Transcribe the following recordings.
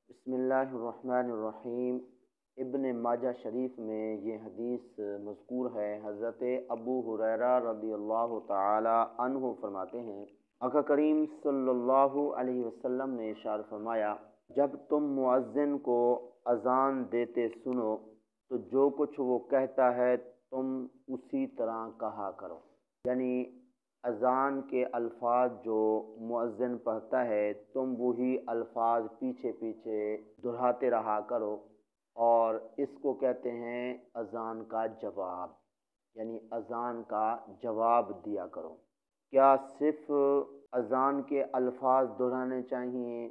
بسم اللہ الرحمن الرحیم۔ ابن ماجہ شریف میں یہ حدیث مذکور ہے۔ حضرت ابو ہریرہ رضی اللہ تعالی عنہ فرماتے ہیں، آقا کریم صلی اللہ علیہ وسلم نے ارشاد فرمایا، جب تم مؤذن کو اذان دیتے سنو تو جو کچھ وہ کہتا ہے تم اسی طرح کہا کرو۔ یعنی اذان کے الفاظ جو مؤذن پڑھتا ہے تم وہی الفاظ پیچھے پیچھے دہراتے رہا کرو، اور اس کو کہتے ہیں اذان کا جواب، یعنی اذان کا جواب دیا کرو۔ کیا صرف اذان کے الفاظ دہرانے چاہیے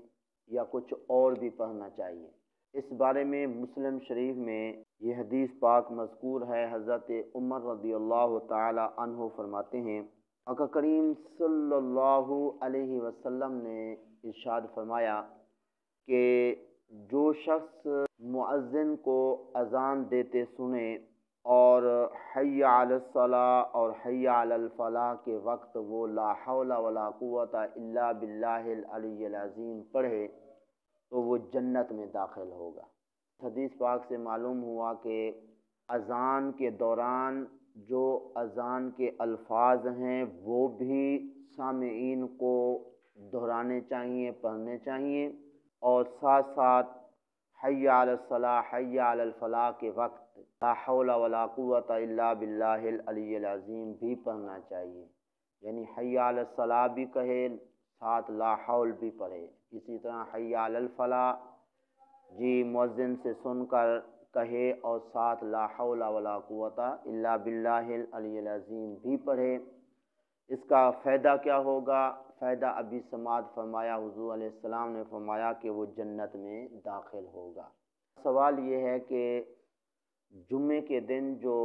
یا کچھ اور بھی پڑھنا چاہیے؟ اس بارے میں مسلم شریف میں یہ حدیث پاک مذکور ہے۔ حضرت عمر رضی اللہ تعالی عنہ فرماتے ہیں، آقا کریم صلی اللہ علیہ وسلم نے ارشاد فرمایا کہ جو شخص مؤذن کو اذان دیتے سنے اور حی علی الصلاۃ اور حی علی الفلاح کے وقت وہ لا حول ولا قوت الا باللہ العلی العظیم پڑھے تو وہ جنت میں داخل ہوگا۔ حدیث پاک سے معلوم ہوا کہ اذان کے دوران جو اذان کے الفاظ ہیں وہ بھی سامعین کو دہرانے چاہیے، پڑھنے چاہیے، اور ساتھ ساتھ حی علی الصلاۃ حی علی الفلاح کے وقت لا حول ولا قوت الا باللہ العلی العظیم بھی پڑھنا چاہیے۔ یعنی حی علی الصلاۃ بھی کہے، ساتھ لا حول بھی پڑھے۔ اسی طرح حی علی الفلاح جی مؤذن سے سن کر کہے اور ساتھ لا حول ولا قوت الا باللہ العلی العظیم بھی پڑھے۔ اس کا فائدہ کیا ہوگا؟ فائدہ ابھی سماعت فرمایا، حضور علیہ السلام نے فرمایا کہ وہ جنت میں داخل ہوگا۔ سوال یہ ہے کہ جمعے کے دن جو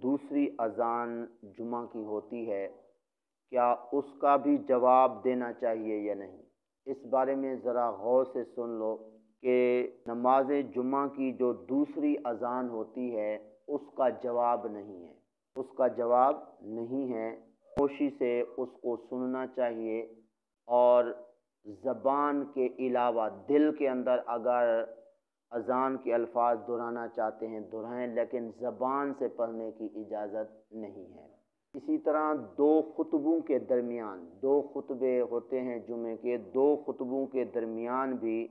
دوسری اذان جمعہ کی ہوتی ہے کیا اس کا بھی جواب دینا چاہیے یا نہیں؟ اس بارے میں ذرا غور سے سن لو کہ نماز جمعہ کی جو دوسری اذان ہوتی ہے اس کا جواب نہیں ہے، اس کا جواب نہیں ہے۔ خاموشی سے اس کو سننا چاہیے، اور زبان کے علاوہ دل کے اندر اگر اذان کے الفاظ دہرانا چاہتے ہیں دہرائیں، لیکن زبان سے پڑھنے کی اجازت نہیں ہے۔ اسی طرح دو خطبوں کے درمیان، دو خطبے ہوتے ہیں جمعے کے، دو خطبوں کے درمیان بھی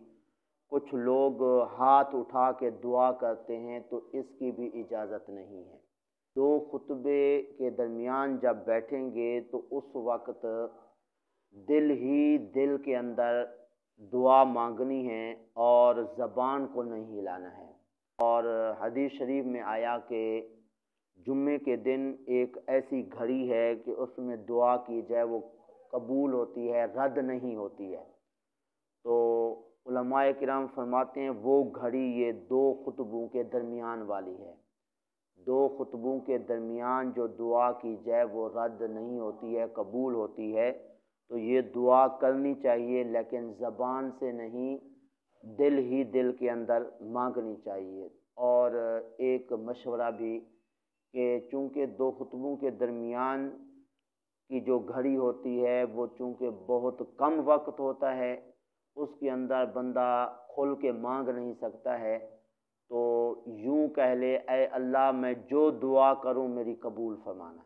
کچھ لوگ ہاتھ اٹھا کے دعا کرتے ہیں تو اس کی بھی اجازت نہیں ہے۔ دو خطبے کے درمیان جب بیٹھیں گے تو اس وقت دل ہی دل کے اندر دعا مانگنی ہے اور زبان کو نہیں ہلانا ہے۔ اور حدیث شریف میں آیا کہ جمعے کے دن ایک ایسی گھڑی ہے کہ اس میں دعا کی جائے وہ قبول ہوتی ہے، رد نہیں ہوتی ہے۔ تو علماء کرام فرماتے ہیں وہ گھڑی یہ دو خطبوں کے درمیان والی ہے۔ دو خطبوں کے درمیان جو دعا کی جائے وہ رد نہیں ہوتی ہے، قبول ہوتی ہے۔ تو یہ دعا کرنی چاہیے، لیکن زبان سے نہیں، دل ہی دل کے اندر مانگنی چاہیے۔ اور ایک مشورہ بھی کہ چونکہ دو خطبوں کے درمیان کی جو گھڑی ہوتی ہے وہ چونکہ بہت کم وقت ہوتا ہے، اس کے اندر بندہ کھل کے مانگ نہیں سکتا ہے، تو یوں کہہ لے اے اللہ میں جو دعا کروں میری قبول فرمانا،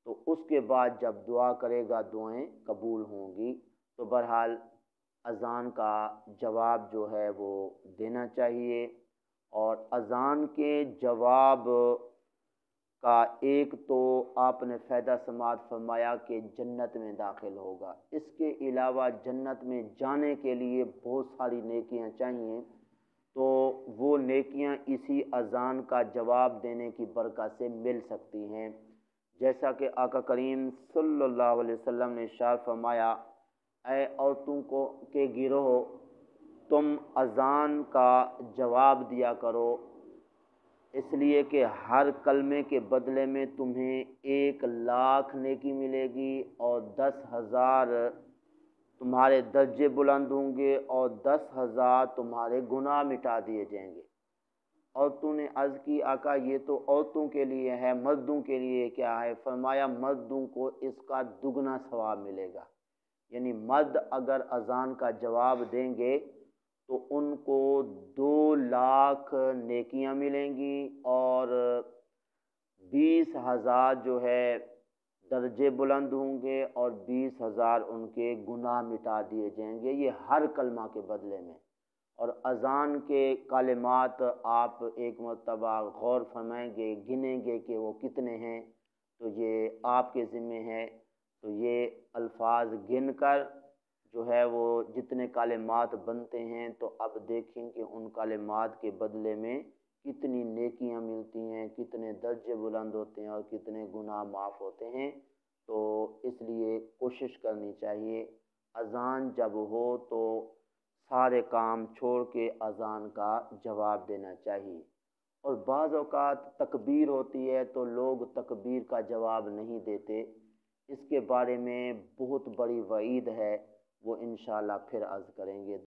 تو اس کے بعد جب دعا کرے گا دعائیں قبول ہوں گی۔ تو بہرحال اذان کا جواب جو ہے وہ دینا چاہیے، اور اذان کے جواب کا ایک تو آپ نے فائدہ سماعت فرمایا کہ جنت میں داخل ہوگا، اس کے علاوہ جنت میں جانے کے لیے بہت ساری نیکیاں چاہیے، تو وہ نیکیاں اسی اذان کا جواب دینے کی برکت سے مل سکتی ہیں۔ جیسا کہ آقا کریم صلی اللہ علیہ وسلم نے ارشاد فرمایا، اے عورتوں کو کے گروہ، تم اذان کا جواب دیا کرو، اس لیے کہ ہر کلمے کے بدلے میں تمہیں 1,00,000 نیکی ملے گی، اور 10,000 تمہارے درجے بلند ہوں گے، اور 10,000 تمہارے گناہ مٹا دیے جائیں گے۔ عورتوں نے عرض کی آقا یہ تو عورتوں کے لیے ہے، مردوں کے لیے کیا ہے؟ فرمایا مردوں کو اس کا دگنا ثواب ملے گا۔ یعنی مرد اگر اذان کا جواب دیں گے تو ان کو 2 لاکھ نیکیاں ملیں گی، اور 20,000 جو ہے درجے بلند ہوں گے، اور 20,000 ان کے گناہ مٹا دیے جائیں گے، یہ ہر کلمہ کے بدلے میں۔ اور اذان کے کلمات آپ ایک مرتبہ غور فرمائیں گے، گنیں گے کہ وہ کتنے ہیں، تو یہ آپ کے ذمہ ہے۔ تو یہ الفاظ گن کر جو ہے وہ جتنے کلمات بنتے ہیں، تو اب دیکھیں کہ ان کلمات کے بدلے میں کتنی نیکیاں ملتی ہیں، کتنے درجے بلند ہوتے ہیں، اور کتنے گناہ معاف ہوتے ہیں۔ تو اس لیے کوشش کرنی چاہیے، اذان جب ہو تو سارے کام چھوڑ کے اذان کا جواب دینا چاہیے۔ اور بعض اوقات تکبیر ہوتی ہے تو لوگ تکبیر کا جواب نہیں دیتے، اس کے بارے میں بہت بڑی وعید ہے، وہ انشاءاللہ پھر عرض کریں گے۔